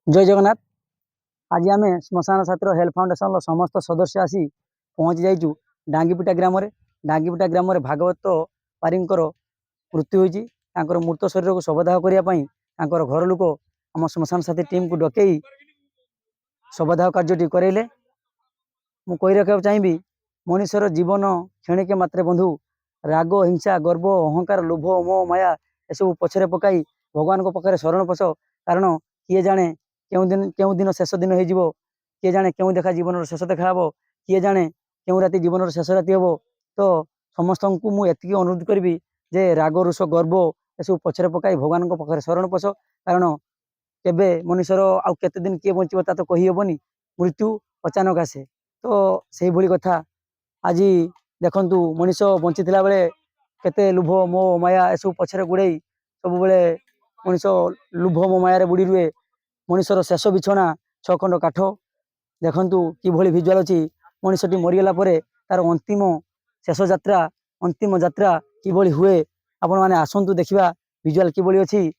जय जगन्नाथ। आज आम श्मशान छात्र हेल्थ फाउंडेशन समस्त सदस्य आसी पहुँची जाइचु डांगीपिटा ग्राम डांगीपिटा ग्राम भागवत पारी मृत्यु होती मृत शरीर को शवदाह करने घर लोक आम श्मशान साथी टीम को डकई शवदाह कार्य कराइले। मु कही रखा चाहिए मनुष्यर जीवन क्षणिक मात्रे बंधु राग हिंसा गर्व अहंकार लोभ मोह माया एसबू पछरे पकाई भगवान को पाखे शरण पश कारण किए जाने केउ दिन शेष दिन हो किए जाने केउ देखा जीवन शेष देखा हे किए जाने केउ राति जीवन शेष राति हम। तो समस्त को मुझे अनुरोध करी जे राग रुष गर्व एसबू पछरे पकाई भगवान को पाखे शरण पश कारण केबे मनुष्यर आउ केते दिन किए बंचो ता तो कही हेबनी मृत्यु अचानक आसे। तो से भली कथा आज देखंतु मनीष बंची बेले केते लुभ मोह माया एसबू पछरे गुड़े सब बेले मनीष लुभ मोह माया बुड़ी रुए। मनीषर शेष बिछना 6 खंड काठ देखंतु कि भिजुआल अच्छी मनीषटी मरीगला तार अंतिम शेष यात्रा अंतिम यात्रा कि हुए आपण मैंने आसतु देखा भिजुआल कि अच्छी।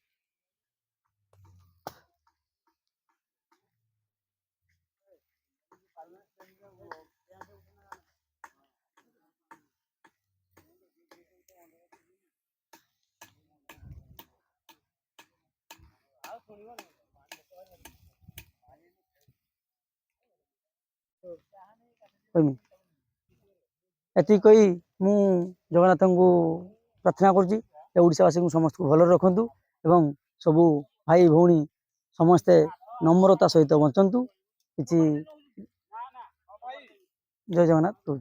एति कही मु जगन्नाथ को प्रार्थना करुशावासी को समस्त को भल रखु एवं सबू भाई भौणी समस्ते नम्रता सहित बंचतु कि जय जगन्नाथ।